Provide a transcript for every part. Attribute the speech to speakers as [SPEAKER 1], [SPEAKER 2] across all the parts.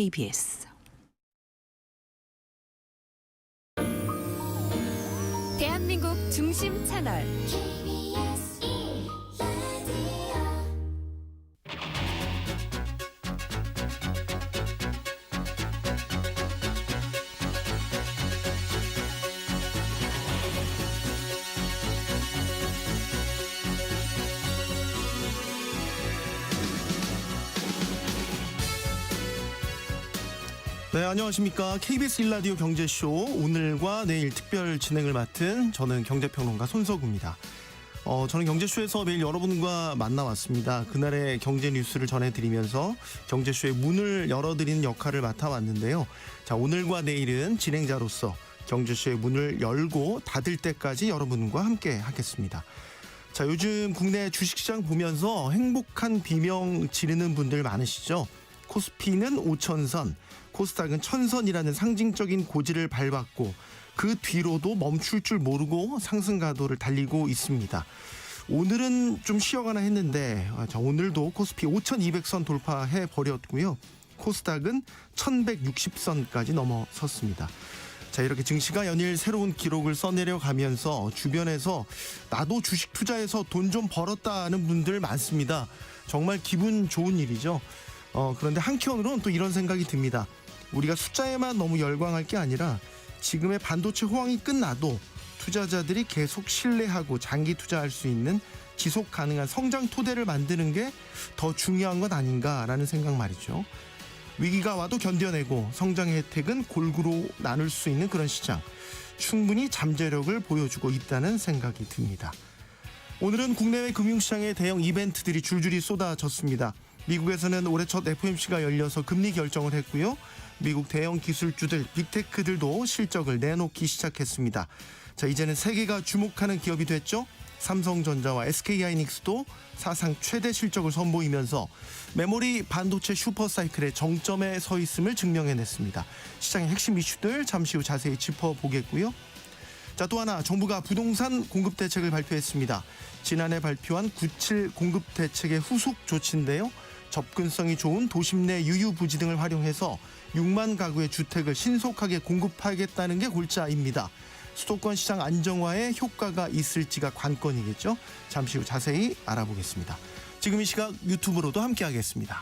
[SPEAKER 1] KBS.
[SPEAKER 2] 대한민국 중심 채널
[SPEAKER 3] 네, 안녕하십니까. KBS 1라디오 경제쇼 오늘과 내일 특별 진행을 맡은 저는 경제평론가 손석우입니다. 저는 경제쇼에서 매일 여러분과 만나왔습니다. 그날의 경제 뉴스를 전해드리면서 경제쇼의 문을 열어드리는 역할을 맡아왔는데요. 자, 오늘과 내일은 진행자로서 경제쇼의 문을 열고 닫을 때까지 여러분과 함께 하겠습니다. 자, 요즘 국내 주식시장 보면서 행복한 비명 지르는 분들 많으시죠? 코스피는 5천선, 코스닥은 1000선이라는 상징적인 고지를 밟았고 그 뒤로도 멈출 줄 모르고 상승 가도를 달리고 있습니다. 오늘은 좀 쉬어가나 했는데 오늘도 코스피 5200선 돌파해 버렸고요. 코스닥은 1160선까지 넘어섰습니다. 자, 이렇게 증시가 연일 새로운 기록을 써내려 가면서 주변에서 나도 주식 투자해서 돈 좀 벌었다는 분들 많습니다. 정말 기분 좋은 일이죠. 그런데 한켠으로는 또 이런 생각이 듭니다. 우리가 숫자에만 너무 열광할 게 아니라 지금의 반도체 호황이 끝나도 투자자들이 계속 신뢰하고 장기 투자할 수 있는 지속 가능한 성장 토대를 만드는 게 더 중요한 것 아닌가라는 생각 말이죠. 위기가 와도 견뎌내고 성장의 혜택은 골고루 나눌 수 있는 그런 시장, 충분히 잠재력을 보여주고 있다는 생각이 듭니다. 오늘은 국내외 금융시장의 대형 이벤트들이 줄줄이 쏟아졌습니다. 미국에서는 올해 첫 FOMC가 열려서 금리 결정을 했고요. 미국 대형 기술주들, 빅테크들도 실적을 내놓기 시작했습니다. 자, 이제는 세계가 주목하는 기업이 됐죠. 삼성전자와 SK하이닉스도 사상 최대 실적을 선보이면서 메모리 반도체 슈퍼사이클의 정점에 서 있음을 증명해냈습니다. 시장의 핵심 이슈들 잠시 후 자세히 짚어보겠고요. 자, 또 하나 정부가 부동산 공급 대책을 발표했습니다. 지난해 발표한 97 공급 대책의 후속 조치인데요. 접근성이 좋은 도심 내 유유부지 등을 활용해서 6만 가구의 주택을 신속하게 공급하겠다는 게 골자입니다. 수도권 시장 안정화에 효과가 있을지가 관건이겠죠. 잠시 후 자세히 알아보겠습니다. 지금 이 시각 유튜브로도 함께하겠습니다.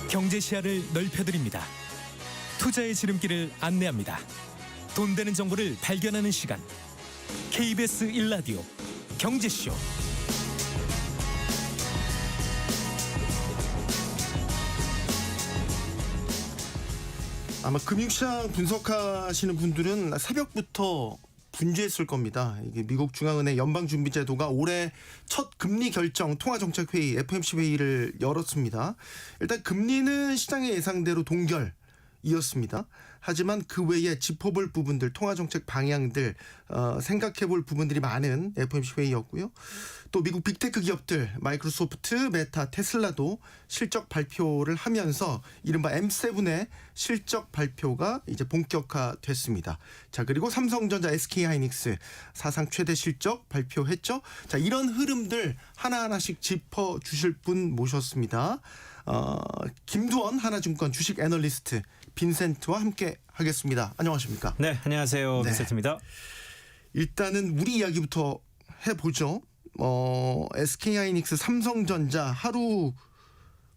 [SPEAKER 4] 경제 시야를 넓혀드립니다. 투자의 지름길을 안내합니다. 돈 되는 정보를 발견하는 시간. KBS 1라디오 경제쇼.
[SPEAKER 3] 아마 금융시장 분석하시는 분들은 새벽부터 분주했을 겁니다. 이게 미국 중앙은행 연방준비제도가 올해 첫 금리 결정 통화정책회의 FOMC 회의를 열었습니다. 일단 금리는 시장의 예상대로 동결이었습니다. 하지만 그 외에 짚어볼 부분들, 통화정책 방향들, 생각해볼 부분들이 많은 FOMC 회의였고요. 또 미국 빅테크 기업들 마이크로소프트, 메타, 테슬라도 실적 발표를 하면서 이른바 M7의 실적 발표가 이제 본격화됐습니다. 자, 그리고 삼성전자, SK하이닉스 사상 최대 실적 발표했죠. 자, 이런 흐름들 하나하나씩 짚어주실 분 모셨습니다. 김두원 하나증권 주식 애널리스트 빈센트와 함께 하겠습니다. 안녕하십니까?
[SPEAKER 5] 네, 안녕하세요.
[SPEAKER 3] 네.
[SPEAKER 5] 빈센트입니다.
[SPEAKER 3] 일단은 우리 이야기부터 해보죠. SK하이닉스, 삼성전자 하루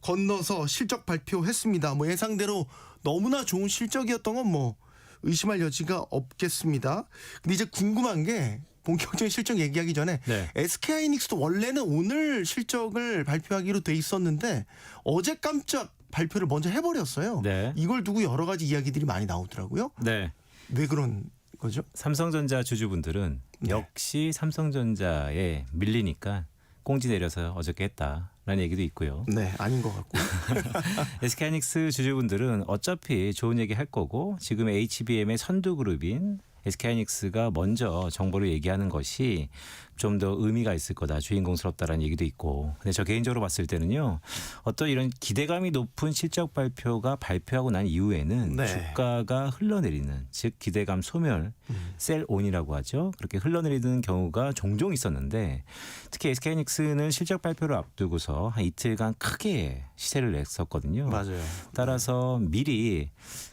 [SPEAKER 3] 건너서 실적 발표했습니다. 뭐 예상대로 너무나 좋은 실적이었던 건 뭐 의심할 여지가 없겠습니다. 근데 이제 궁금한 게 본격적인 실적 얘기하기 전에
[SPEAKER 5] 네.
[SPEAKER 3] SK하이닉스도 원래는 오늘 실적을 발표하기로 돼 있었는데 어제 깜짝 발표를 먼저 해버렸어요.
[SPEAKER 5] 네.
[SPEAKER 3] 이걸 두고 여러 가지 이야기들이 많이 나오더라고요.
[SPEAKER 5] 네.
[SPEAKER 3] 왜 그런 거죠?
[SPEAKER 5] 삼성전자 주주분들은
[SPEAKER 3] 네.
[SPEAKER 5] 역시 삼성전자에 밀리니까 꽁지 내려서 어저께 했다라는 얘기도 있고요.
[SPEAKER 3] 네, 아닌 것 같고.
[SPEAKER 5] SK하이닉스 주주분들은 어차피 좋은 얘기 할 거고 지금 HBM의 선두그룹인 SK하이닉스가 먼저 정보를 얘기하는 것이 좀 더 의미가 있을 거다, 주인공스럽다라는 얘기도 있고. 근데 저 개인적으로 봤을 때는요, 어떤 이런 기대감이 높은 실적 발표가 발표하고 난 이후에는
[SPEAKER 3] 네.
[SPEAKER 5] 주가가 흘러내리는, 즉 기대감 소멸, 셀온이라고 하죠. 그렇게 흘러내리는 경우가 종종 있었는데, 특히 SK하이닉스는 실적 발표를 앞두고서 한 이틀간 크게 시세를 냈었거든요.
[SPEAKER 3] 맞아요.
[SPEAKER 5] 따라서 미리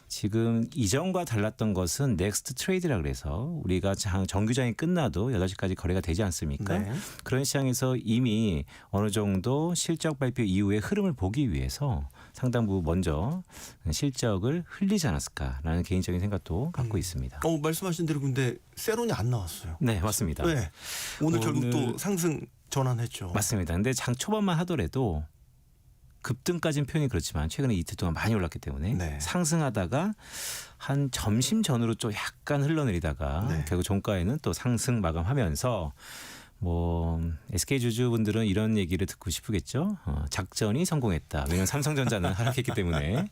[SPEAKER 5] 지금 이전과 달랐던 것은 넥스트 트레이드라 그래서 우리가 정규장이 끝나도 8시까지 거래가 되지 않습니까?
[SPEAKER 3] 네.
[SPEAKER 5] 그런 시장에서 이미 어느 정도 실적 발표 이후의 흐름을 보기 위해서 상당 부분 먼저 실적을 흘리지 않았을까라는 개인적인 생각도 갖고 있습니다.
[SPEAKER 3] 말씀하신 대로 근데 세론이 안 나왔어요.
[SPEAKER 5] 네, 맞습니다.
[SPEAKER 3] 네. 오늘 결국
[SPEAKER 5] 오늘-
[SPEAKER 3] 또 상승 전환했죠.
[SPEAKER 5] 맞습니다. 근데 장 초반만 하더라도 급등까지는 표현이 그렇지만 최근에 이틀 동안 많이 올랐기 때문에
[SPEAKER 3] 네.
[SPEAKER 5] 상승하다가 한 점심 전으로 좀 약간 흘러내리다가
[SPEAKER 3] 네.
[SPEAKER 5] 결국 종가에는 또 상승 마감하면서 뭐 SK 주주분들은 이런 얘기를 듣고 싶으겠죠. 작전이 성공했다. 왜냐하면 삼성전자는 하락했기 때문에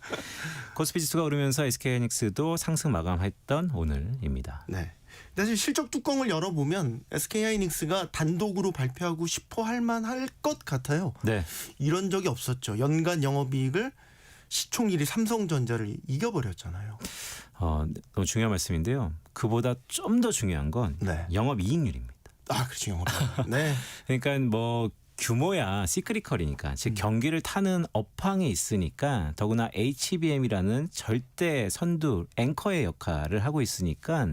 [SPEAKER 5] 코스피 지수가 오르면서 SK하이닉스도 상승 마감했던 오늘입니다.
[SPEAKER 3] 네. 사실 실적 뚜껑을 열어보면 SK하이닉스가 단독으로 발표하고 싶어 할 만할 것 같아요.
[SPEAKER 5] 네,
[SPEAKER 3] 이런 적이 없었죠. 연간 영업이익을 시총 1위 삼성전자를 이겨버렸잖아요.
[SPEAKER 5] 너무 중요한 말씀인데요. 그보다 좀 더 중요한 건
[SPEAKER 3] 네.
[SPEAKER 5] 영업이익률입니다.
[SPEAKER 3] 그렇죠. 영업. 네.
[SPEAKER 5] 그러니까 뭐 규모야 시크리컬이니까 즉 경기를 타는 업황에 있으니까 더구나 HBM이라는 절대 선두 앵커의 역할을 하고 있으니까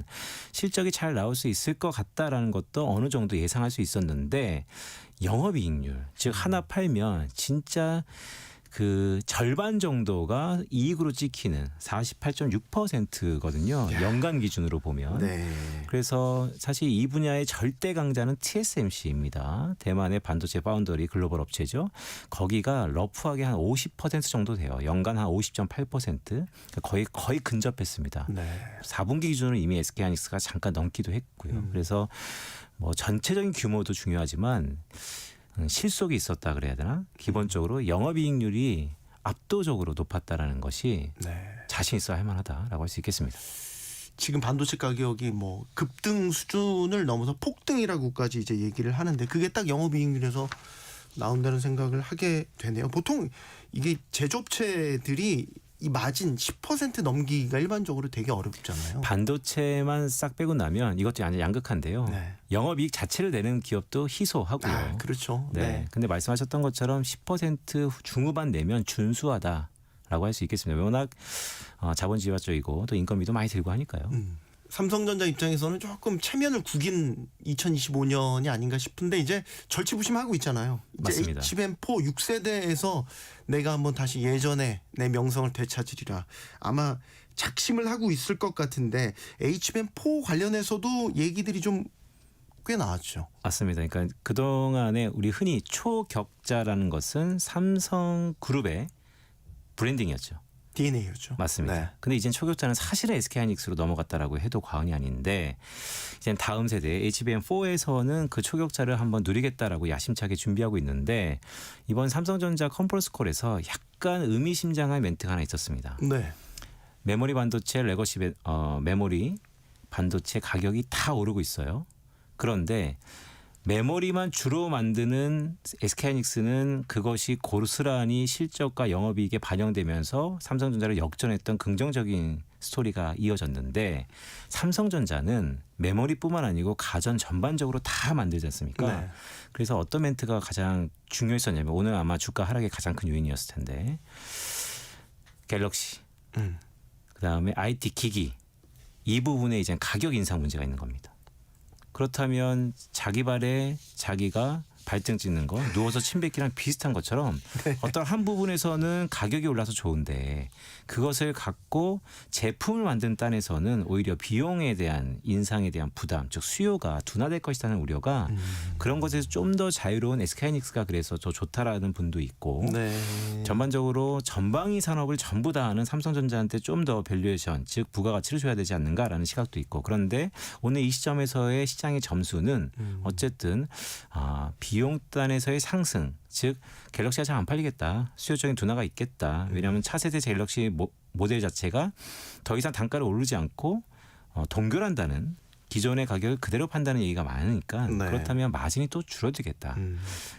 [SPEAKER 5] 실적이 잘 나올 수 있을 것 같다라는 것도 어느 정도 예상할 수 있었는데 영업이익률 즉 하나 팔면 진짜 그 절반 정도가 이익으로 찍히는 48.6%거든요. 연간 기준으로 보면.
[SPEAKER 3] 네.
[SPEAKER 5] 그래서 사실 이 분야의 절대 강자는 TSMC입니다. 대만의 반도체 파운더리 글로벌 업체죠. 거기가 러프하게 한 50% 정도 돼요. 연간 한 50.8%. 거의 근접했습니다.
[SPEAKER 3] 네.
[SPEAKER 5] 4분기 기준으로 이미 SK하이닉스가 잠깐 넘기도 했고요. 그래서 뭐 전체적인 규모도 중요하지만 실속이 있었다 그래야 되나? 기본적으로 영업이익률이 압도적으로 높았다라는 것이
[SPEAKER 3] 네.
[SPEAKER 5] 자신 있어 할 만하다라고 할 수 있겠습니다.
[SPEAKER 3] 지금 반도체 가격이 뭐 급등 수준을 넘어서 폭등이라고까지 이제 얘기를 하는데 그게 딱 영업이익률에서 나온다는 생각을 하게 되네요. 보통 이게 제조업체들이 이 마진 10% 넘기기가 일반적으로 되게 어렵잖아요.
[SPEAKER 5] 반도체만 싹 빼고 나면 이것도 아주 양극한데요.
[SPEAKER 3] 네.
[SPEAKER 5] 영업이익 자체를 내는 기업도 희소하고요.
[SPEAKER 3] 그렇죠.
[SPEAKER 5] 네.
[SPEAKER 3] 네.
[SPEAKER 5] 근데 말씀하셨던 것처럼 10% 중후반 내면 준수하다라고 할 수 있겠습니다. 워낙 자본주의화적이고 또 인건비도 많이 들고 하니까요.
[SPEAKER 3] 삼성전자 입장에서는 조금 체면을 구긴 2025년이 아닌가 싶은데 이제 절치부심하고 있잖아요. 이제
[SPEAKER 5] 맞습니다.
[SPEAKER 3] HBM4 6세대에서 내가 한번 다시 예전에 내 명성을 되찾으리라. 아마 작심을 하고 있을 것 같은데 HBM4 관련해서도 얘기들이 좀 꽤 나왔죠.
[SPEAKER 5] 맞습니다. 그러니까 그동안에 우리 흔히 초격자라는 것은 삼성그룹의 브랜딩이었죠.
[SPEAKER 3] DNA였죠.
[SPEAKER 5] 맞습니다.
[SPEAKER 3] 네.
[SPEAKER 5] 근데 이젠 초격자는 사실은 SK하이닉스로 넘어갔다라고 해도 과언이 아닌데 이제 다음 세대 HBM4에서는 그 초격자를 한번 누리겠다라고 야심차게 준비하고 있는데 이번 삼성전자 컨퍼런스 콜에서 약간 의미심장한 멘트가 하나 있었습니다.
[SPEAKER 3] 네.
[SPEAKER 5] 메모리 반도체 레거시 메모리 반도체 가격이 다 오르고 있어요. 그런데 메모리만 주로 만드는 SK하이닉스는 그것이 고스란히 실적과 영업이익에 반영되면서 삼성전자를 역전했던 긍정적인 스토리가 이어졌는데 삼성전자는 메모리뿐만 아니고 가전 전반적으로 다 만들지 않습니까?
[SPEAKER 3] 네.
[SPEAKER 5] 그래서 어떤 멘트가 가장 중요했었냐면 오늘 아마 주가 하락의 가장 큰 요인이었을 텐데 갤럭시 그다음에 IT 기기 이 부분에 이제 가격 인상 문제가 있는 겁니다. 그렇다면 자기 발에 자기가 발등 찍는 거 누워서 침 뱉기랑 비슷한 것처럼 어떤 한 부분에서는 가격이 올라서 좋은데 그것을 갖고 제품을 만드는 딴에서는 오히려 비용에 대한 인상에 대한 부담 즉 수요가 둔화될 것이라는 우려가 그런 것에서 좀 더 자유로운 SK하이닉스가 그래서 더 좋다라는 분도 있고
[SPEAKER 3] 네.
[SPEAKER 5] 전반적으로 전방위 산업을 전부 다 하는 삼성전자한테 좀 더 밸류에이션 즉 부가가치를 줘야 되지 않는가라는 시각도 있고 그런데 오늘 이 시점에서의 시장의 점수는 어쨌든 비용단에서의 상승 즉 갤럭시가 잘 안 팔리겠다 수요적인 둔화가 있겠다 왜냐하면 차세대 갤럭시 모델 자체가 더 이상 단가를 오르지 않고 동결한다는 기존의 가격을 그대로 판다는 얘기가 많으니까
[SPEAKER 3] 네.
[SPEAKER 5] 그렇다면 마진이 또 줄어들겠다.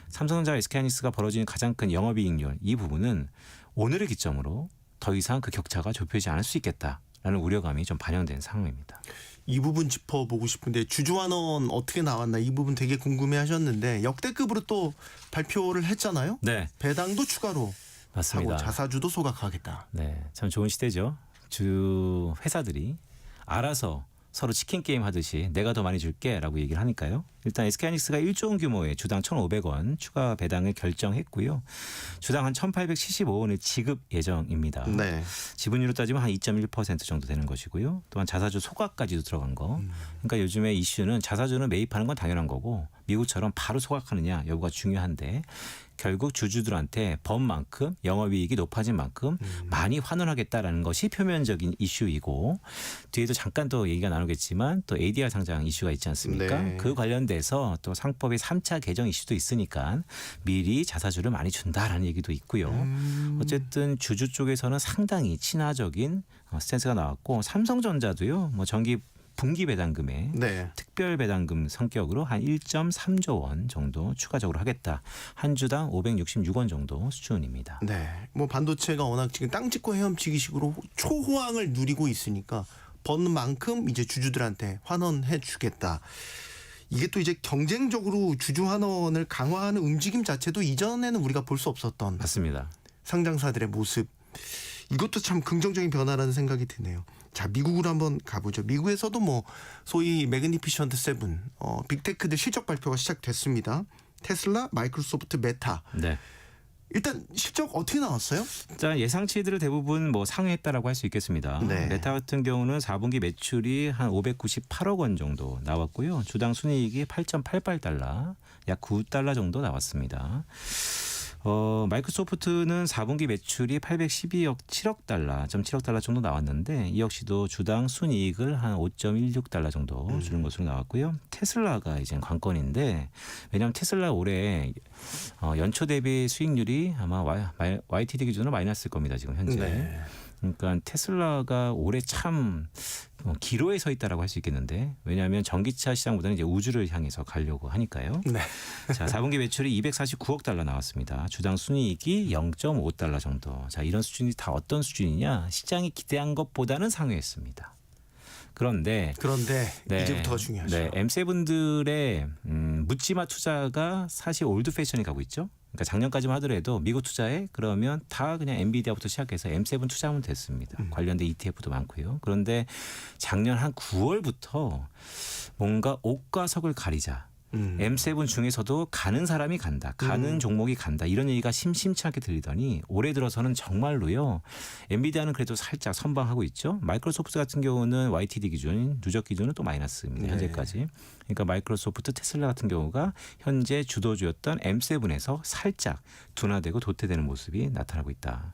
[SPEAKER 5] 삼성전자 SK하이닉스가 벌어지는 가장 큰 영업이익률 이 부분은 오늘을 기점으로 더 이상 그 격차가 좁혀지지 않을 수 있겠다라는 우려감이 좀 반영된 상황입니다.
[SPEAKER 3] 이 부분 짚어보고 싶은데 주주환원 어떻게 나왔나 이 부분 되게 궁금해하셨는데 역대급으로 또 발표를 했잖아요.
[SPEAKER 5] 네,
[SPEAKER 3] 배당도 추가로
[SPEAKER 5] 맞습니다.
[SPEAKER 3] 하고 자사주도 소각하겠다.
[SPEAKER 5] 네, 참 좋은 시대죠. 주 회사들이 알아서 서로 치킨 게임 하듯이 내가 더 많이 줄게라고 얘기를 하니까요. 일단 SK하이닉스가 1조 원 규모의 주당 1,500원 추가 배당을 결정했고요. 주당 한 1,875원을 지급 예정입니다.
[SPEAKER 3] 네.
[SPEAKER 5] 지분율로 따지면 한 2.1% 정도 되는 것이고요. 또한 자사주 소각까지도 들어간 거. 그러니까 요즘에 이슈는 자사주는 매입하는 건 당연한 거고 미국처럼 바로 소각하느냐 여부가 중요한데 결국 주주들한테 번 만큼 영업이익이 높아진 만큼 많이 환원하겠다라는 것이 표면적인 이슈이고 뒤에도 잠깐 또 얘기가 나누겠지만 또 ADR 상장 이슈가 있지 않습니까?
[SPEAKER 3] 네.
[SPEAKER 5] 그 관련돼서 또 상법의 3차 개정 이슈도 있으니까 미리 자사주를 많이 준다라는 얘기도 있고요. 어쨌든 주주 쪽에서는 상당히 친화적인 스탠스가 나왔고 삼성전자도요. 뭐 정기 분기 배당금에
[SPEAKER 3] 네.
[SPEAKER 5] 특별 배당금 성격으로 한 1.3조 원 정도 추가적으로 하겠다. 한 주당 566원 정도 수준입니다.
[SPEAKER 3] 네. 뭐 반도체가 워낙 지금 땅 찍고 헤엄치기식으로 초호황을 누리고 있으니까 버는 만큼 이제 주주들한테 환원해 주겠다. 이게 또 이제 경쟁적으로 주주 환원을 강화하는 움직임 자체도 이전에는 우리가 볼 수 없었던
[SPEAKER 5] 맞습니다. 상장사들의
[SPEAKER 3] 모습. 이것도 참 긍정적인 변화라는 생각이 드네요. 자, 미국으로 한번 가보죠. 미국에서도 뭐 소위 매그니피션트 세븐 빅테크들 실적 발표가 시작됐습니다. 테슬라, 마이크로소프트, 메타.
[SPEAKER 5] 네.
[SPEAKER 3] 일단 실적 어떻게 나왔어요?
[SPEAKER 5] 자, 예상치들을 대부분 뭐 상회했다라고 할 수 있겠습니다.
[SPEAKER 3] 네.
[SPEAKER 5] 메타 같은 경우는 4분기 매출이 한 598억 원 정도 나왔고요. 주당 순이익이 8.88달러, 약 9달러 정도 나왔습니다. 마이크로소프트는 4분기 매출이 812억 7억 달러, 7억 달러 정도 나왔는데 이 역시도 주당 순이익을 한 5.16달러 정도 주는 것으로 나왔고요. 테슬라가 이제 관건인데 왜냐하면 테슬라 올해 연초 대비 수익률이 아마 YTD 기준으로 마이너스일 겁니다. 지금 현재.
[SPEAKER 3] 네.
[SPEAKER 5] 그러니까 테슬라가 올해 참 기로에 서 있다라고 할 수 있겠는데 왜냐하면 전기차 시장보다는 이제 우주를 향해서 가려고 하니까요.
[SPEAKER 3] 네.
[SPEAKER 5] 자, 4분기 매출이 249억 달러 나왔습니다. 주당 순이익이 0.5달러 정도. 자, 이런 수준이 다 어떤 수준이냐? 시장이 기대한 것보다는 상회했습니다. 그런데
[SPEAKER 3] 네, 이제부터가 중요하죠.
[SPEAKER 5] 네, M7들의 묻지마 투자가 사실 올드 패션이 가고 있죠. 그러니까 작년까지만 하더라도 미국 투자에 그러면 다 그냥 엔비디아부터 시작해서 M7 투자하면 됐습니다. 관련된 ETF도 많고요. 그런데 작년 한 9월부터 뭔가 옥과 석을 가리자. M7 중에서도 가는 사람이 간다. 가는 종목이 간다. 이런 얘기가 심심치 않게 들리더니 올해 들어서는 정말로요. 엔비디아는 그래도 살짝 선방하고 있죠. 마이크로소프트 같은 경우는 YTD 기준, 누적 기준은 또 마이너스입니다.
[SPEAKER 3] 네.
[SPEAKER 5] 현재까지. 그러니까 마이크로소프트, 테슬라 같은 경우가 현재 주도주였던 M7에서 살짝 둔화되고 도태되는 모습이 나타나고 있다.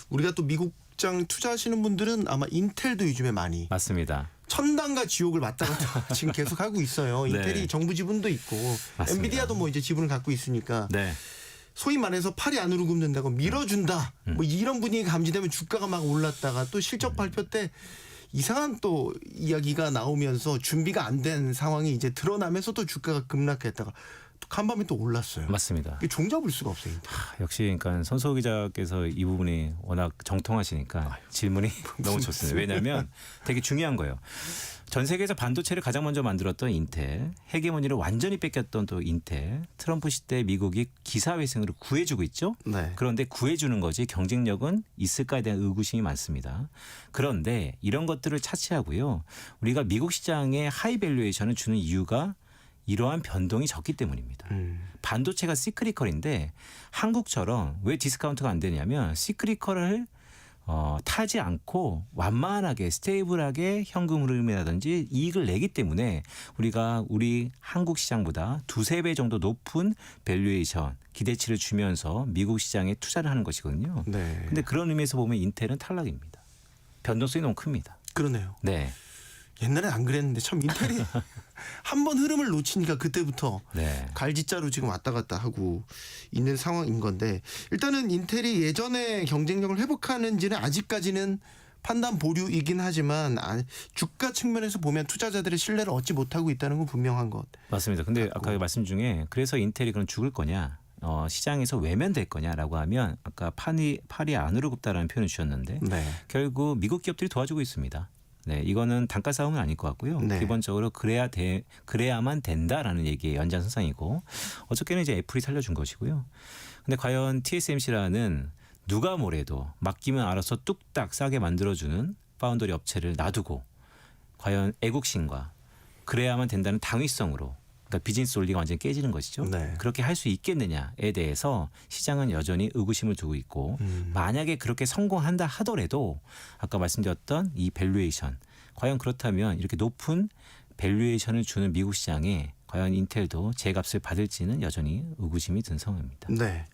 [SPEAKER 3] 우리가 또 미국장 투자하시는 분들은 아마 인텔도 요즘에 많이
[SPEAKER 5] 맞습니다.
[SPEAKER 3] 천당과 지옥을 왔다 갔다 지금 계속 하고 있어요.
[SPEAKER 5] 네.
[SPEAKER 3] 인텔이 정부 지분도 있고
[SPEAKER 5] 맞습니다.
[SPEAKER 3] 엔비디아도 뭐 이제 지분을 갖고 있으니까
[SPEAKER 5] 네.
[SPEAKER 3] 소위 말해서 팔이 안으로 굽는다고 밀어준다. 뭐 이런 분위기가 감지되면 주가가 막 올랐다가 또 실적 발표 때 이상한 또 이야기가 나오면서 준비가 안 된 상황이 이제 드러나면서 또 주가가 급락했다가 또 간밤에 또 올랐어요.
[SPEAKER 5] 맞습니다.
[SPEAKER 3] 이게 종잡을 수가 없어요. 인텔.
[SPEAKER 5] 역시 그러니까 손석우 기자께서 이 부분이 워낙 정통하시니까 질문이 너무 좋습니다. 왜냐하면 되게 중요한 거예요. 전 세계에서 반도체를 가장 먼저 만들었던 인텔, 헤게모니를 완전히 뺏겼던 또 인텔, 트럼프 시대 미국이 기사회생으로 구해주고 있죠.
[SPEAKER 3] 네.
[SPEAKER 5] 그런데 구해주는 거지 경쟁력은 있을까에 대한 의구심이 많습니다. 그런데 이런 것들을 차치하고요. 우리가 미국 시장에 하이 밸류에이션을 주는 이유가 이러한 변동이 적기 때문입니다. 반도체가 시크리컬인데 한국처럼 왜 디스카운트가 안 되냐면 시크리컬을 타지 않고 완만하게 스테이블하게 현금 흐름이라든지 이익을 내기 때문에 우리가 우리 한국 시장보다 2-3배 정도 높은 밸류에이션 기대치를 주면서 미국 시장에 투자를 하는 것이거든요.
[SPEAKER 3] 네.
[SPEAKER 5] 근데 그런 의미에서 보면 인텔은 탈락입니다. 변동성이 너무 큽니다.
[SPEAKER 3] 그러네요.
[SPEAKER 5] 네.
[SPEAKER 3] 옛날엔 안 그랬는데 참 인텔이 한 번 흐름을 놓치니까 그때부터
[SPEAKER 5] 네.
[SPEAKER 3] 갈지자로 지금 왔다 갔다 하고 있는 상황인 건데 일단은 인텔이 예전의 경쟁력을 회복하는지는 아직까지는 판단 보류이긴 하지만 주가 측면에서 보면 투자자들의 신뢰를 얻지 못하고 있다는 건 분명한 것.
[SPEAKER 5] 맞습니다. 근데 아까 그 말씀 중에 그래서 인텔이 그럼 죽을 거냐? 시장에서 외면될 거냐라고 하면 아까 팔이 안으로 굽다라는 표현을 주셨는데
[SPEAKER 3] 네.
[SPEAKER 5] 결국 미국 기업들이 도와주고 있습니다. 네, 이거는 단가 싸움은 아닐 것 같고요.
[SPEAKER 3] 네.
[SPEAKER 5] 기본적으로 그래야만 된다라는 얘기의 연장선상이고 어저께는 이제 애플이 살려준 것이고요. 근데 과연 TSMC라는 누가 뭐래도 맡기면 알아서 뚝딱 싸게 만들어주는 파운더리 업체를 놔두고 과연 애국심과 그래야만 된다는 당위성으로 그러니까 비즈니스 논리가 완전히 깨지는 것이죠.
[SPEAKER 3] 네.
[SPEAKER 5] 그렇게 할 수 있겠느냐에 대해서 시장은 여전히 의구심을 두고 있고 만약에 그렇게 성공한다 하더라도 아까 말씀드렸던 이 밸류에이션 과연 그렇다면 이렇게 높은 밸류에이션을 주는 미국 시장에 과연 인텔도 제값을 받을지는 여전히 의구심이 든 상황입니다.
[SPEAKER 3] 네.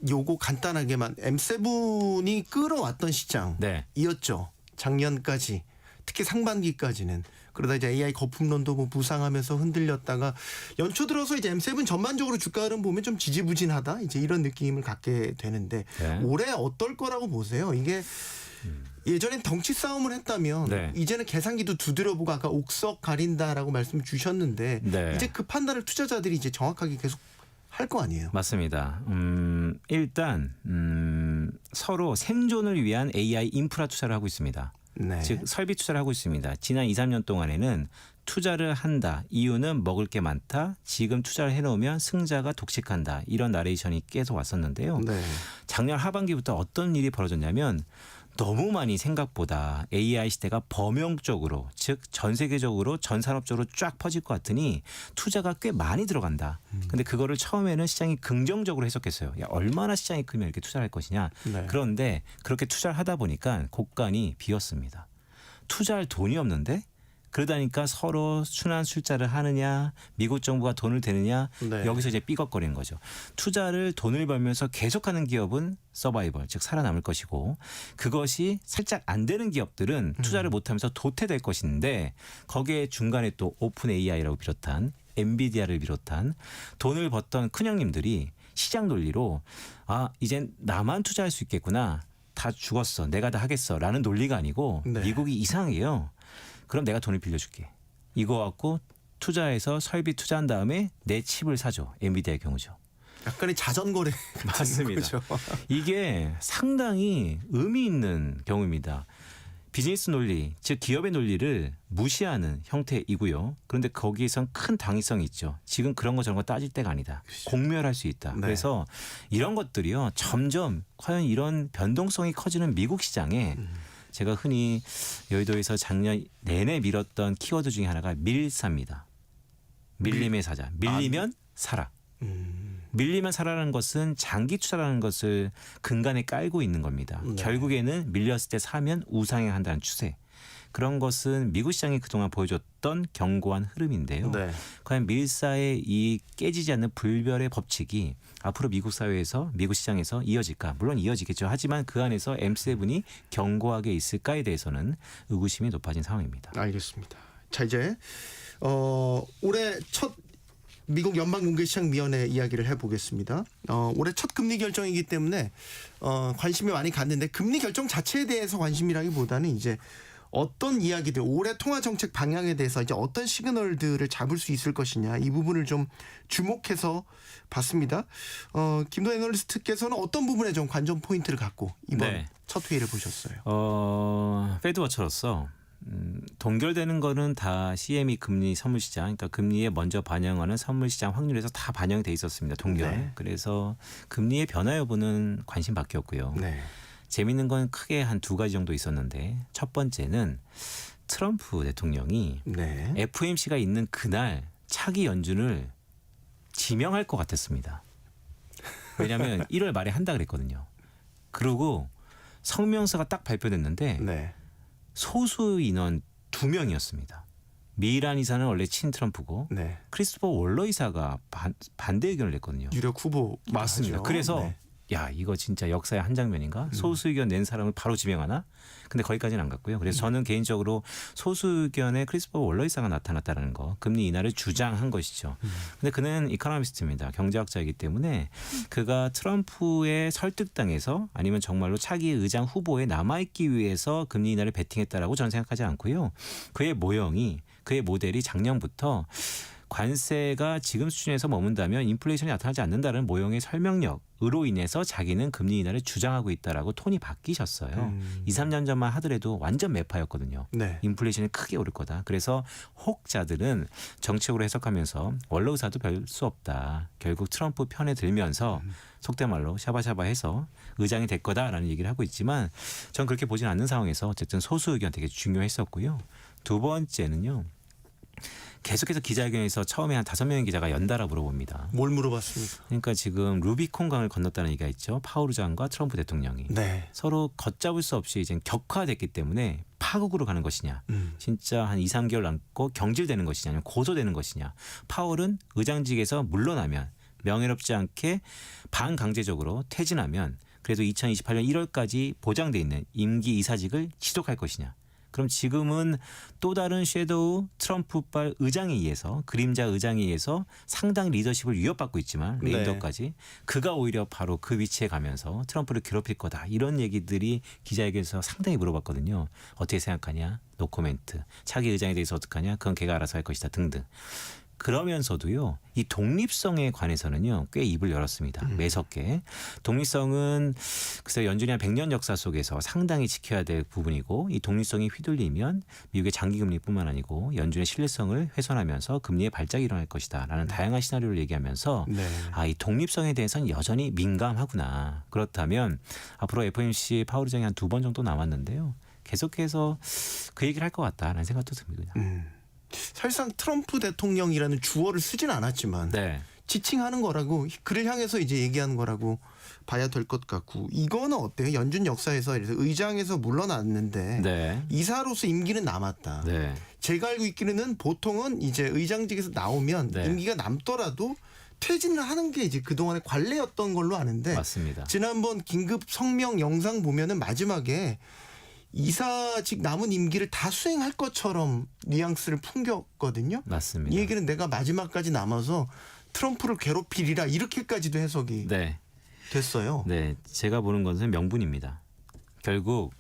[SPEAKER 3] 요거 간단하게만 M7이 끌어왔던 시장이었죠. 작년까지 특히 상반기까지는. 그러다 이제 AI 거품론도 뭐 부상하면서 흔들렸다가 연초 들어서 이제 M7 전반적으로 주가 흐름 보면 좀 지지부진하다 이제 이런 느낌을 갖게 되는데
[SPEAKER 5] 네.
[SPEAKER 3] 올해 어떨 거라고 보세요? 이게 예전엔 덩치 싸움을 했다면
[SPEAKER 5] 네.
[SPEAKER 3] 이제는 계산기도 두드려보고 아까 옥석 가린다라고 말씀을 주셨는데
[SPEAKER 5] 네.
[SPEAKER 3] 이제 그 판단을 투자자들이 이제 정확하게 계속 할 거 아니에요?
[SPEAKER 5] 맞습니다. 일단 서로 생존을 위한 AI 인프라 투자를 하고 있습니다.
[SPEAKER 3] 네.
[SPEAKER 5] 즉 설비 투자를 하고 있습니다. 지난 2, 3년 동안에는 투자를 한다. 이유는 먹을 게 많다. 지금 투자를 해놓으면 승자가 독식한다. 이런 나레이션이 계속 왔었는데요.
[SPEAKER 3] 네.
[SPEAKER 5] 작년 하반기부터 어떤 일이 벌어졌냐면 너무 많이 생각보다 AI 시대가 범용적으로 즉 전 세계적으로 전 산업적으로 쫙 퍼질 것 같으니 투자가 꽤 많이 들어간다. 근데 그거를 처음에는 시장이 긍정적으로 해석했어요. 야, 얼마나 시장이 크면 이렇게 투자를 할 것이냐.
[SPEAKER 3] 네.
[SPEAKER 5] 그런데 그렇게 투자를 하다 보니까 곳간이 비었습니다. 투자할 돈이 없는데 그러다니까 서로 순환 술자를 하느냐 미국 정부가 돈을 대느냐
[SPEAKER 3] 네.
[SPEAKER 5] 여기서 이제 삐걱거리는 거죠. 투자를 돈을 벌면서 계속하는 기업은 서바이벌 즉 살아남을 것이고 그것이 살짝 안 되는 기업들은 투자를 못하면서 도태될 것인데 거기에 중간에 또 오픈 AI라고 비롯한 엔비디아를 비롯한 돈을 벌던 큰형님들이 시장 논리로 아 이젠 나만 투자할 수 있겠구나. 다 죽었어. 내가 다 하겠어. 라는 논리가 아니고
[SPEAKER 3] 네.
[SPEAKER 5] 미국이 이상해요. 그럼 내가 돈을 빌려줄게. 이거 갖고 투자해서 설비 투자한 다음에 내 칩을 사줘. 엔비디아의 경우죠.
[SPEAKER 3] 약간의 자전거래
[SPEAKER 5] 맞습니다.
[SPEAKER 3] 거죠.
[SPEAKER 5] 이게 상당히 의미 있는 경우입니다. 비즈니스 논리, 즉 기업의 논리를 무시하는 형태이고요. 그런데 거기에선 큰 당위성이 있죠. 지금 그런 거 저런 거 따질 때가 아니다. 공멸할 수 있다.
[SPEAKER 3] 네.
[SPEAKER 5] 그래서 이런 것들이요. 점점 과연 이런 변동성이 커지는 미국 시장에 제가 흔히 여의도에서 작년 내내 밀었던 키워드 중에 하나가 밀사입니다. 밀림의 사자. 밀리면 사라. 밀리면 사라는 것은 장기 투자라는 것을 근간에 깔고 있는 겁니다.
[SPEAKER 3] 네.
[SPEAKER 5] 결국에는 밀렸을 때 사면 우상향한다는 추세. 그런 것은 미국 시장이 그동안 보여줬던 견고한 흐름인데요.
[SPEAKER 3] 네.
[SPEAKER 5] 과연 밀사의 이 깨지지 않는 불변의 법칙이 앞으로 미국 사회에서 미국 시장에서 이어질까? 물론 이어지겠죠. 하지만 그 안에서 M7이 견고하게 있을까에 대해서는 의구심이 높아진 상황입니다.
[SPEAKER 3] 알겠습니다. 자 이제 올해 첫 미국 연방공개시장위원회 이야기를 해보겠습니다. 올해 첫 금리 결정이기 때문에 관심이 많이 갔는데 금리 결정 자체에 대해서 관심이라기보다는 이제 어떤 이야기들 올해 통화정책 방향에 대해서 이제 어떤 시그널들을 잡을 수 있을 것이냐 이 부분을 좀 주목해서 봤습니다. 김도 애널리스트께서는 어떤 부분에 좀 관전 포인트를 갖고 이번
[SPEAKER 5] 네.
[SPEAKER 3] 첫 회의를 보셨어요?
[SPEAKER 5] 페드워처로서 동결되는 거는 다 CME 금리 선물시장, 그러니까 금리에 먼저 반영하는 선물시장 확률에서 다 반영이 돼 있었습니다. 동결.
[SPEAKER 3] 네.
[SPEAKER 5] 그래서 금리의 변화 여부는 관심 바뀌었고요.
[SPEAKER 3] 네.
[SPEAKER 5] 재밌는 건 크게 한 두 가지 정도 있었는데 첫 번째는 트럼프 대통령이
[SPEAKER 3] 네.
[SPEAKER 5] FOMC가 있는 그날 차기 연준을 지명할 것 같았습니다. 왜냐하면 1월 말에 한다 그랬거든요. 그리고 성명서가 딱 발표됐는데
[SPEAKER 3] 네.
[SPEAKER 5] 소수 인원 2명이었습니다. 미란 이사는 원래 친 트럼프고
[SPEAKER 3] 네.
[SPEAKER 5] 크리스토퍼 월러 이사가 반대 의견을 냈거든요.
[SPEAKER 3] 유력 후보
[SPEAKER 5] 맞습니다. 그래서 야 이거 진짜 역사의 한 장면인가? 소수 의견 낸 사람을 바로 지명하나? 근데 거기까지는 안 갔고요. 그래서 저는 개인적으로 소수 의견에 크리스토퍼 월러이사가 나타났다는 거, 금리 인하를 주장한 것이죠. 근데 그는 이코노미스트입니다. 경제학자이기 때문에 그가 트럼프에 설득당해서 아니면 정말로 차기 의장 후보에 남아있기 위해서 금리 인하를 베팅했다라고 저는 생각하지 않고요. 그의 모델이 작년부터 관세가 지금 수준에서 머문다면 인플레이션이 나타나지 않는다는 모형의 설명력으로 인해서 자기는 금리 인하를 주장하고 있다라고 톤이 바뀌셨어요. 2, 3년 전만 하더라도 완전 매파였거든요.
[SPEAKER 3] 네.
[SPEAKER 5] 인플레이션이 크게 오를 거다. 그래서 혹자들은 정책으로 해석하면서 원로 의사도 별 수 없다. 결국 트럼프 편에 들면서 속된 말로 샤바샤바해서 의장이 될 거다라는 얘기를 하고 있지만 전 그렇게 보진 않는 상황에서 어쨌든 소수 의견 되게 중요했었고요. 두 번째는요. 계속해서 기자회견에서 처음에 한 5명의 기자가 연달아 물어봅니다.
[SPEAKER 3] 뭘 물어봤습니까?
[SPEAKER 5] 그러니까 지금 루비콘 강을 건넜다는 얘기가 있죠. 파월 의장과 트럼프 대통령이.
[SPEAKER 3] 네.
[SPEAKER 5] 서로 걷잡을 수 없이 이제 격화됐기 때문에 파국으로 가는 것이냐. 진짜 한 2, 3개월 남고 경질되는 것이냐 아니면 고소되는 것이냐. 파월은 의장직에서 물러나면 명예롭지 않게 반강제적으로 퇴진하면 그래도 2028년 1월까지 보장돼 있는 임기 이사직을 지속할 것이냐. 그럼 지금은 또 다른 섀도우 트럼프발 의장에 의해서 그림자 의장에 의해서 상당히 리더십을 위협받고 있지만 레이더까지 그가 오히려 바로 그 위치에 가면서 트럼프를 괴롭힐 거다. 이런 얘기들이 기자회견에서 상당히 물어봤거든요. 어떻게 생각하냐? 노코멘트. 차기 의장에 대해서 어떡하냐? 그건 걔가 알아서 할 것이다 등등. 그러면서도요. 이 독립성에 관해서는요. 꽤 입을 열었습니다. 매섭게. 독립성은 글쎄 연준이 한 100년 역사 속에서 상당히 지켜야 될 부분이고 이 독립성이 휘둘리면 미국의 장기금리뿐만 아니고 연준의 신뢰성을 훼손하면서 금리의 발작이 일어날 것이다. 라는 다양한 시나리오를 얘기하면서
[SPEAKER 3] 네.
[SPEAKER 5] 이 독립성에 대해서는 여전히 민감하구나. 그렇다면 앞으로 FOMC 파월 의장이 한 2번 정도 남았는데요. 계속해서 그 얘기를 할 것 같다라는 생각도 듭니다.
[SPEAKER 3] 사실상 트럼프 대통령이라는 주어를 쓰진 않았지만
[SPEAKER 5] 네.
[SPEAKER 3] 지칭하는 거라고 그를 향해서 이제 얘기하는 거라고 봐야 될 것 같고 이거는 어때요? 연준 역사에서 의장에서 물러났는데
[SPEAKER 5] 네.
[SPEAKER 3] 이사로서 임기는 남았다.
[SPEAKER 5] 네.
[SPEAKER 3] 제가 알고 있기로는 보통은 이제 의장직에서 나오면
[SPEAKER 5] 네.
[SPEAKER 3] 임기가 남더라도 퇴진을 하는 게 이제 그동안의 관례였던 걸로 아는데
[SPEAKER 5] 맞습니다.
[SPEAKER 3] 지난번 긴급 성명 영상 보면은 마지막에 이사직 남은 임기를 다 수행할 것처럼 뉘앙스를 풍겼거든요.
[SPEAKER 5] 맞습니다.
[SPEAKER 3] 이 얘기는 내가 마지막까지 남아서 트럼프를 괴롭히리라 이렇게까지도 해석이
[SPEAKER 5] 네.
[SPEAKER 3] 됐어요.
[SPEAKER 5] 네, 제가 보는 것은 명분입니다. 결국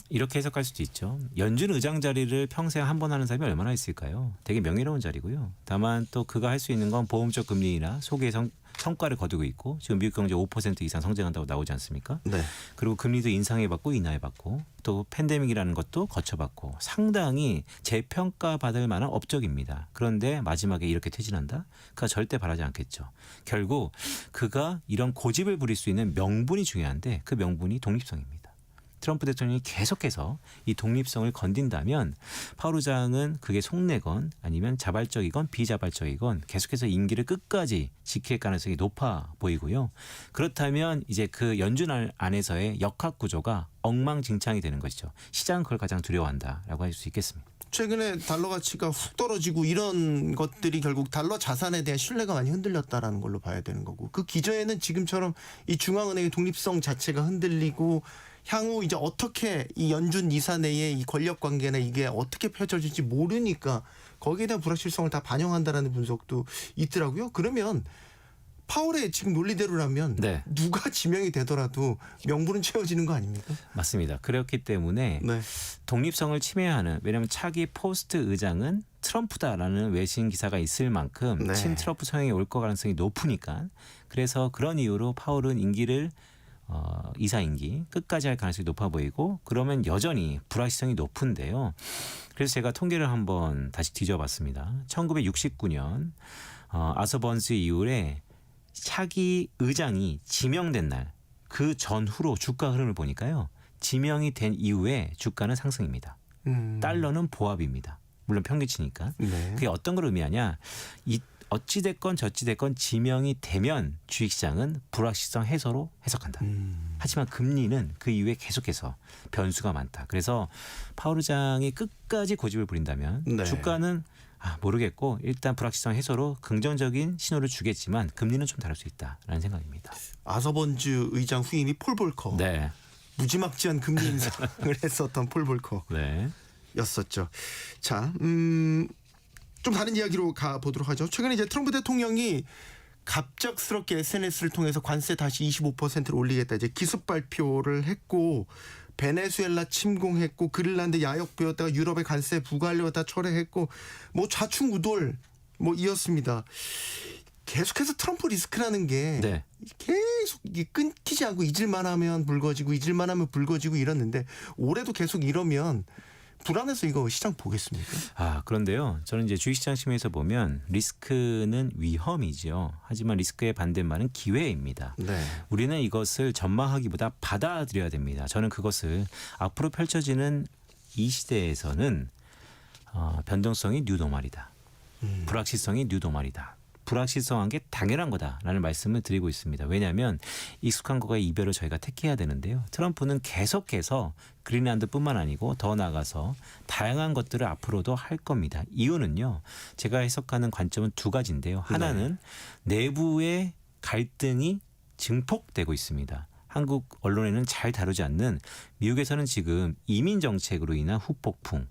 [SPEAKER 5] 이렇게 해석할 수도 있죠. 연준 의장 자리를 평생 한 번 하는 사람이 얼마나 있을까요? 되게 명예로운 자리고요. 다만 또 그가 할 수 있는 건 보험적 금리나 소기의 성과를 거두고 있고 지금 미국 경제 5% 이상 성장한다고 나오지 않습니까?
[SPEAKER 3] 네.
[SPEAKER 5] 그리고 금리도 인상해봤고 인하해봤고 또 팬데믹이라는 것도 거쳐봤고 상당히 재평가받을 만한 업적입니다. 그런데 마지막에 이렇게 퇴진한다? 그가 절대 바라지 않겠죠. 결국 그가 이런 고집을 부릴 수 있는 명분이 중요한데 그 명분이 독립성입니다. 트럼프 대통령이 계속해서 이 독립성을 건든다면 파월 의장은 그게 속내건 아니면 자발적이건 비자발적이건 계속해서 임기를 끝까지 지킬 가능성이 높아 보이고요. 그렇다면 이제 그 연준 안에서의 역학 구조가 엉망진창이 되는 것이죠. 시장은 그걸 가장 두려워한다라고 할 수 있겠습니다.
[SPEAKER 3] 최근에 달러 가치가 훅 떨어지고 이런 것들이 결국 달러 자산에 대한 신뢰가 많이 흔들렸다라는 걸로 봐야 되는 거고 그 기저에는 지금처럼 이 중앙은행의 독립성 자체가 흔들리고 향후 이제 어떻게 이 연준 이사 내의 이 권력 관계나 이게 어떻게 펼쳐질지 모르니까 거기에 대한 불확실성을 다 반영한다라는 분석도 있더라고요. 그러면 파월의 지금 논리대로라면
[SPEAKER 5] 네.
[SPEAKER 3] 누가 지명이 되더라도 명분은 채워지는 거 아닙니까?
[SPEAKER 5] 맞습니다. 그렇기 때문에
[SPEAKER 3] 네.
[SPEAKER 5] 독립성을 침해하는 왜냐하면 차기 포스트 의장은 트럼프다라는 외신 기사가 있을 만큼
[SPEAKER 3] 네.
[SPEAKER 5] 친 트럼프 성향이 올 거 가능성이 높으니까 그래서 그런 이유로 파월은 임기를 이사 임기 끝까지 할 가능성이 높아 보이고 그러면 여전히 불확실성이 높은데요. 그래서 제가 통계를 한번 다시 뒤져봤습니다. 1969년 아서 번스 이후에 차기 의장이 지명된 날 그 전후로 주가 흐름을 보니까요. 지명이 된 이후에 주가는 상승입니다. 달러는 보합입니다. 물론 평균치니까.
[SPEAKER 3] 네.
[SPEAKER 5] 그게 어떤 걸 의미하냐. 어찌됐건 저찌됐건 지명이 되면 주식시장은 불확실성 해소로 해석한다. 하지만 금리는 그 이후에 계속해서 변수가 많다. 그래서 파월 의장이 끝까지 고집을 부린다면
[SPEAKER 3] 네.
[SPEAKER 5] 주가는 모르겠고 일단 불확실성 해소로 긍정적인 신호를 주겠지만 금리는 좀 다를 수 있다라는 생각입니다.
[SPEAKER 3] 아서번즈 의장 후임이 폴 볼커.
[SPEAKER 5] 네.
[SPEAKER 3] 무지막지한 금리 인상을 했었던 폴 볼커.
[SPEAKER 5] 네.
[SPEAKER 3] 였었죠. 자, 좀 다른 이야기로 가보도록 하죠. 최근에 이제 트럼프 대통령이 갑작스럽게 SNS를 통해서 관세 다시 25%를 올리겠다 이제 기습 발표를 했고 베네수엘라 침공했고 그린란드 야역 부였다가 유럽의 관세 부과하려고 다 철회했고 뭐 좌충우돌 뭐 이었습니다. 계속해서 트럼프 리스크라는 게
[SPEAKER 5] 네.
[SPEAKER 3] 계속 이게 끊기지 않고 잊을만 하면 붉어지고 잊을만 하면 붉어지고 이러는데 올해도 계속 이러면 불안해서 이거 시장 보겠습니까?
[SPEAKER 5] 그런데요. 저는 이제 주식시장 측면에서 보면 리스크는 위험이죠. 하지만 리스크의 반대말은 기회입니다.
[SPEAKER 3] 네.
[SPEAKER 5] 우리는 이것을 전망하기보다 받아들여야 됩니다. 저는 그것을 앞으로 펼쳐지는 이 시대에서는 변동성이 뉴노멀이다. 불확실성이 뉴노멀이다. 불확실성한 게 당연한 거다라는 말씀을 드리고 있습니다. 왜냐하면 익숙한 것과의 이별을 저희가 택해야 되는데요. 트럼프는 계속해서 그린란드뿐만 아니고 더 나아가서 다양한 것들을 앞으로도 할 겁니다. 이유는요. 제가 해석하는 관점은 두 가지인데요. 하나는 내부의 갈등이 증폭되고 있습니다. 한국 언론에는 잘 다루지 않는 미국에서는 지금 이민 정책으로 인한 후폭풍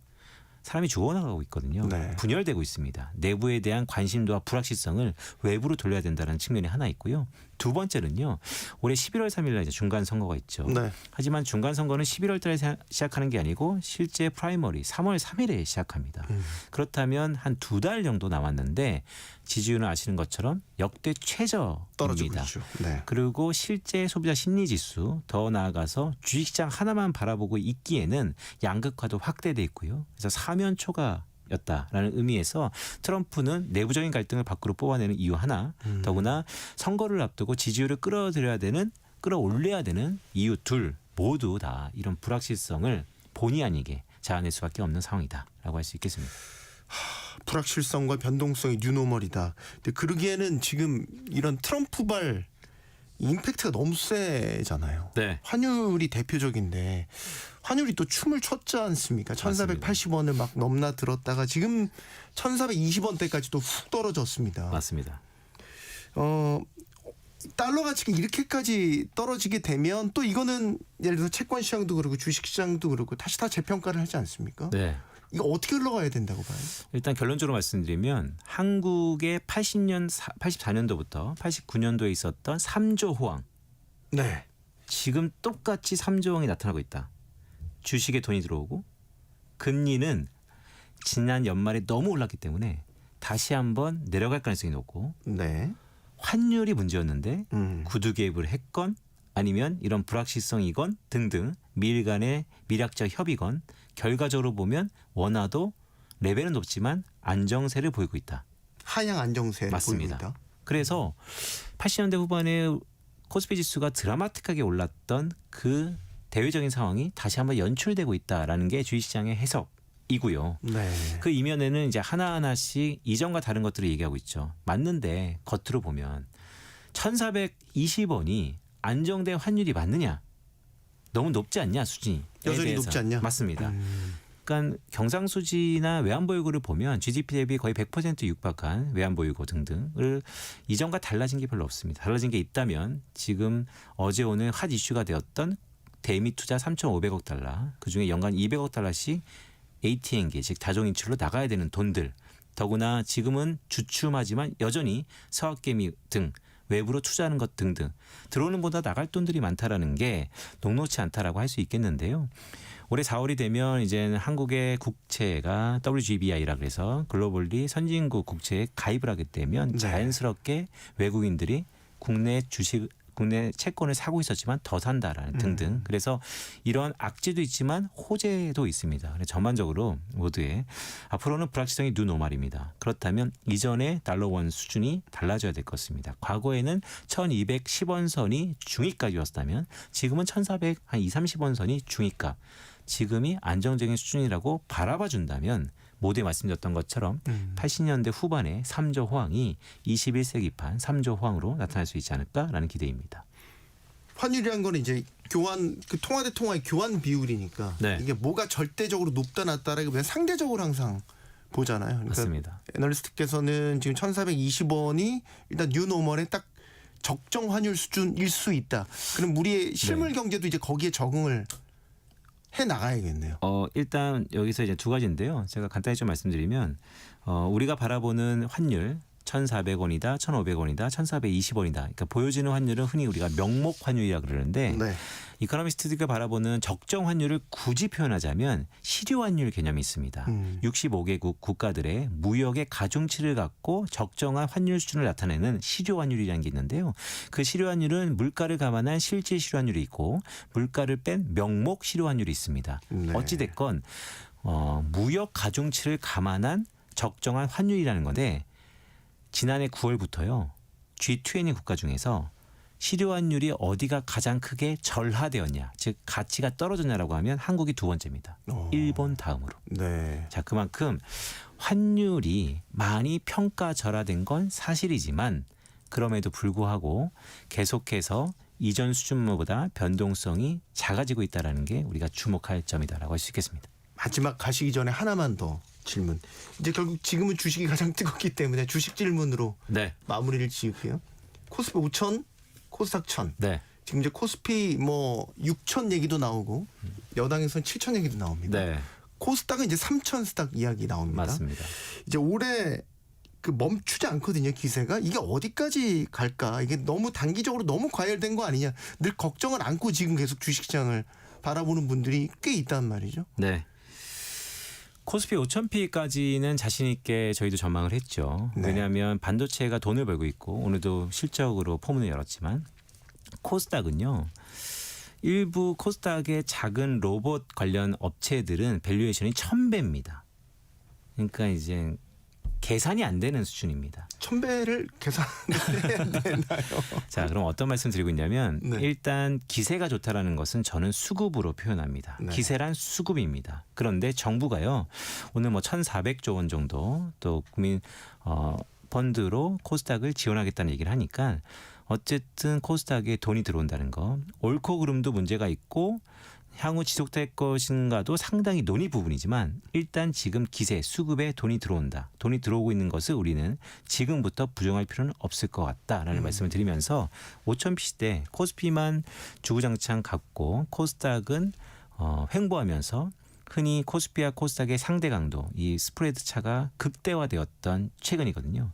[SPEAKER 5] 사람이 죽어나가고 있거든요.
[SPEAKER 3] 네.
[SPEAKER 5] 분열되고 있습니다. 내부에 대한 관심도와 불확실성을 외부로 돌려야 된다는 측면이 하나 있고요. 두 번째는요. 올해 11월 3일 날 이제 중간 선거가 있죠.
[SPEAKER 3] 네.
[SPEAKER 5] 하지만 중간 선거는 11월 달에 시작하는 게 아니고 실제 프라이머리 3월 3일에 시작합니다. 그렇다면 한 2달 정도 남았는데 지지율은 아시는 것처럼 역대
[SPEAKER 3] 떨어지고
[SPEAKER 5] 최저입니다.
[SPEAKER 3] 있죠. 네.
[SPEAKER 5] 그리고 실제 소비자 심리지수 더 나아가서 주식시장 하나만 바라보고 있기에는 양극화도 확대돼 있고요. 그래서 사면초가였다라는 의미에서 트럼프는 내부적인 갈등을 밖으로 뽑아내는 이유 하나 더구나 선거를 앞두고 지지율을 끌어올려야 되는 이유 둘 모두 다 이런 불확실성을 본의 아니게 자아낼 수밖에 없는 상황이다라고 할 수 있겠습니다.
[SPEAKER 3] 불확실성과 변동성이 뉴노멀이다. 근데 그러기에는 지금 이런 트럼프발 임팩트가 너무 세잖아요.
[SPEAKER 5] 네.
[SPEAKER 3] 환율이 대표적인데 환율이 또 춤을 췄지 않습니까? 1480원을 막 넘나들었다가 지금 1420원대까지도 훅 떨어졌습니다.
[SPEAKER 5] 맞습니다.
[SPEAKER 3] 달러 가치가 이렇게까지 떨어지게 되면 또 이거는 예를 들어서 채권 시장도 그렇고 주식 시장도 그렇고 다시 다 재평가를 하지 않습니까?
[SPEAKER 5] 네.
[SPEAKER 3] 이거 어떻게 흘러가야 된다고 봐요?
[SPEAKER 5] 일단 결론적으로 말씀드리면 한국의 84년도부터 89년도에 있었던 3조 호황
[SPEAKER 3] 네.
[SPEAKER 5] 지금 똑같이 3조 호황이 나타나고 있다. 주식에 돈이 들어오고 금리는 지난 연말에 너무 올랐기 때문에 다시 한번 내려갈 가능성이 높고
[SPEAKER 3] 네.
[SPEAKER 5] 환율이 문제였는데 구두 개입을 했건 아니면 이런 불확실성이건 등등 미일 간의 미략적 협의건 결과적으로 보면 원화도 레벨은 높지만 안정세를 보이고 있다.
[SPEAKER 3] 하향 안정세를
[SPEAKER 5] 맞습니다.
[SPEAKER 3] 보입니다.
[SPEAKER 5] 그래서 80년대 후반에 코스피 지수가 드라마틱하게 올랐던 그 대외적인 상황이 다시 한번 연출되고 있다라는 게 주식시장의 해석이고요.
[SPEAKER 3] 네.
[SPEAKER 5] 그 이면에는 이제 하나하나씩 이전과 다른 것들을 얘기하고 있죠. 맞는데 겉으로 보면 1,420원이 안정된 환율이 맞느냐? 너무 높지 않냐 수준이?
[SPEAKER 3] 여전히 높지 않냐?
[SPEAKER 5] 맞습니다. 그러니까 경상수지나 외환보유고를 보면 GDP 대비 거의 100% 육박한 외환보유고 등등을 이전과 달라진 게 별로 없습니다. 달라진 게 있다면 지금 어제 오늘 핫 이슈가 되었던 대미 투자 3,500억 달러 그중에 연간 200억 달러씩 ATM기 즉 다종인출로 나가야 되는 돈들 더구나 지금은 주춤하지만 여전히 서학개미 등 외부로 투자하는 것 등등 들어오는 보다 나갈 돈들이 많다라는 게 녹록치 않다라고 할 수 있겠는데요. 올해 4월이 되면 이제 한국의 국채가 WGBI라 그래서 글로벌리 선진국 국채에 가입을 하게 되면 자연스럽게 외국인들이 국내 채권을 사고 있었지만 더 산다라는 등등. 그래서 이런 악재도 있지만 호재도 있습니다. 그래서 전반적으로 모두에 앞으로는 불확실성이 뉴노멀입니다. 그렇다면 이전의 달러원 수준이 달라져야 될 것입니다. 과거에는 1210원 선이 중위값이었다면 지금은 1400, 한 230원 선이 중위값. 지금이 안정적인 수준이라고 바라봐 준다면 모두에 말씀드렸던 것처럼 80년대 후반에 3조 호황이 21세기판 3조 호황으로 나타날 수 있지 않을까라는 기대입니다.
[SPEAKER 3] 환율이란 거는 이제 교환 그 통화 대 통화의 교환 비율이니까
[SPEAKER 5] 네.
[SPEAKER 3] 이게 뭐가 절대적으로 높다 낮다라기보다는 상대적으로 항상 보잖아요. 그러니까
[SPEAKER 5] 맞습니다.
[SPEAKER 3] 애널리스트께서는 지금 1,420원이 일단 뉴노멀의 딱 적정 환율 수준일 수 있다. 그럼 우리의 실물
[SPEAKER 5] 네.
[SPEAKER 3] 경제도 이제 거기에 적응을 해 나가야겠네요.
[SPEAKER 5] 일단 여기서 이제 두 가지인데요. 제가 간단히 좀 말씀드리면 우리가 바라보는 환율 1,400원이다, 1,500원이다, 1,420원이다. 그러니까 보여지는 환율은 흔히 우리가 명목 환율이라 그러는데
[SPEAKER 3] 네.
[SPEAKER 5] 이코노미스트가 바라보는 적정 환율을 굳이 표현하자면 실효 환율 개념이 있습니다. 65개국 국가들의 무역의 가중치를 갖고 적정한 환율 수준을 나타내는 실효 환율이라는 게 있는데요. 그 실효 환율은 물가를 감안한 실질 실효 환율이 있고 물가를 뺀 명목 실효 환율이 있습니다.
[SPEAKER 3] 네.
[SPEAKER 5] 어찌 됐건 무역 가중치를 감안한 적정한 환율이라는 건데 지난해 9월부터요. G20 국가 중에서 실효 환율이 어디가 가장 크게 절하되었냐, 즉 가치가 떨어졌냐라고 하면 한국이 두 번째입니다. 일본 다음으로.
[SPEAKER 3] 네.
[SPEAKER 5] 자, 그만큼 환율이 많이 평가절하된 건 사실이지만 그럼에도 불구하고 계속해서 이전 수준보다 변동성이 작아지고 있다는 게 우리가 주목할 점이다라고 할 수 있겠습니다.
[SPEAKER 3] 마지막 가시기 전에 하나만 더 질문. 이제 결국 지금은 주식이 가장 뜨겁기 때문에 주식 질문으로
[SPEAKER 5] 네.
[SPEAKER 3] 마무리를 지을게요. 코스피 5,000, 코스닥 1,000.
[SPEAKER 5] 네.
[SPEAKER 3] 지금 이제 코스피 뭐 6,000 얘기도 나오고 여당에서는 7,000 얘기도 나옵니다.
[SPEAKER 5] 네.
[SPEAKER 3] 코스닥은 이제 3,000 스닥 이야기 나옵니다.
[SPEAKER 5] 맞습니다.
[SPEAKER 3] 이제 올해 그 멈추지 않거든요, 기세가. 이게 어디까지 갈까? 이게 너무 단기적으로 너무 과열된 거 아니냐? 늘 걱정을 안고 지금 계속 주식시장을 바라보는 분들이 꽤 있단 말이죠.
[SPEAKER 5] 네. 코스피 5,000P까지는 자신 있게 저희도 전망을 했죠.
[SPEAKER 3] 네.
[SPEAKER 5] 왜냐하면 반도체가 돈을 벌고 있고 오늘도 실적으로 포문을 열었지만 코스닥은요. 일부 코스닥의 작은 로봇 관련 업체들은 밸류에이션이 1,000배입니다. 그러니까 이제 계산이 안 되는 수준입니다.
[SPEAKER 3] 1,000배를 계산해야 되나요?
[SPEAKER 5] 자, 그럼 어떤 말씀 드리고 있냐면
[SPEAKER 3] 네.
[SPEAKER 5] 일단 기세가 좋다라는 것은 저는 수급으로 표현합니다.
[SPEAKER 3] 네.
[SPEAKER 5] 기세란 수급입니다. 그런데 정부가요. 오늘 뭐 1,400조 원 정도 또 국민 펀드로 코스닥을 지원하겠다는 얘기를 하니까 어쨌든 코스닥에 돈이 들어온다는 거. 옳고 그름도 문제가 있고 향후 지속될 것인가도 상당히 논의 부분이지만 일단 지금 기세, 수급에 돈이 들어온다. 돈이 들어오고 있는 것을 우리는 지금부터 부정할 필요는 없을 것 같다라는 말씀을 드리면서 5,000P 시대 코스피만 주구장창 갖고 코스닥은 횡보하면서 흔히 코스피와 코스닥의 상대 강도, 이 스프레드 차가 극대화되었던 최근이거든요.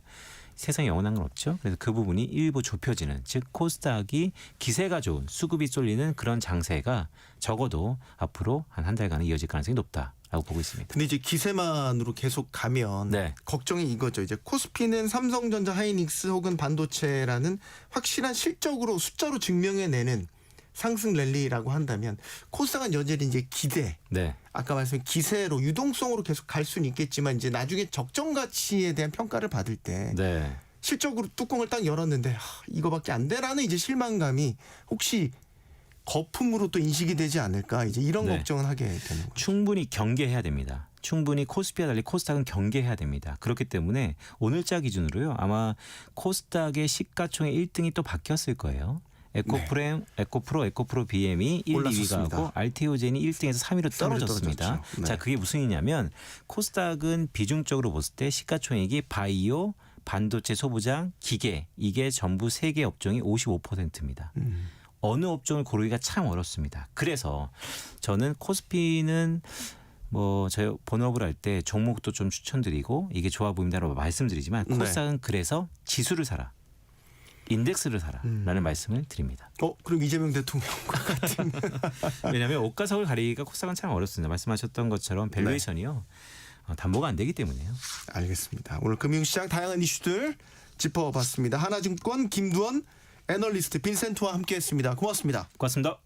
[SPEAKER 5] 세상에 영원한 건 없죠. 그래서 그 부분이 일부 좁혀지는, 즉 코스닥이 기세가 좋은 수급이 쏠리는 그런 장세가 적어도 앞으로 한 달간은 이어질 가능성이 높다라고 보고 있습니다.
[SPEAKER 3] 근데 이제 기세만으로 계속 가면
[SPEAKER 5] 네.
[SPEAKER 3] 걱정이 이거죠. 이제 코스피는 삼성전자, 하이닉스 혹은 반도체라는 확실한 실적으로 숫자로 증명해내는 상승 랠리라고 한다면 코스닥은 여전히 이제 기대.
[SPEAKER 5] 네.
[SPEAKER 3] 아까 말씀드린 기세로 유동성으로 계속 갈 수는 있겠지만 이제 나중에 적정 가치에 대한 평가를 받을 때
[SPEAKER 5] 네.
[SPEAKER 3] 실적으로 뚜껑을 딱 열었는데 이거밖에 안 돼라는 이제 실망감이 혹시 거품으로 또 인식이 되지 않을까 이제 이런
[SPEAKER 5] 네.
[SPEAKER 3] 걱정은 하게 되는 거죠.
[SPEAKER 5] 충분히 경계해야 됩니다. 충분히 코스피와 달리 코스닥은 경계해야 됩니다. 그렇기 때문에 오늘자 기준으로요. 아마 코스닥의 시가총액 1등이 또 바뀌었을 거예요. 에코프로, 에코프로 BM이 1, 2위가
[SPEAKER 3] 올랐었습니다.
[SPEAKER 5] 하고 알테오젠이 1등에서 3위로 떨어졌습니다.
[SPEAKER 3] 떨어졌죠. 네.
[SPEAKER 5] 자, 그게 무슨 일이냐면 코스닥은 비중적으로 봤을 때 시가총액이 바이오, 반도체 소부장, 기계 이게 전부 3개 업종이 55%입니다. 어느 업종을 고르기가 참 어렵습니다. 그래서 저는 코스피는 뭐 저희 본업을 할 때 종목도 좀 추천드리고 이게 좋아 보인다라고 말씀드리지만 코스닥은 그래서 지수를 사라. 인덱스를 사라라는 말씀을 드립니다.
[SPEAKER 3] 그럼 이재명 대통령과 같은
[SPEAKER 5] 왜냐하면 옷과 석을 가리기가 코스닥은 참 어렵습니다. 말씀하셨던 것처럼 밸류에이션이요. 담보가 안 되기 때문에요.
[SPEAKER 3] 알겠습니다. 오늘 금융시장 다양한 이슈들 짚어봤습니다. 하나증권 김두원 애널리스트 빈센트와 함께했습니다. 고맙습니다.
[SPEAKER 5] 고맙습니다.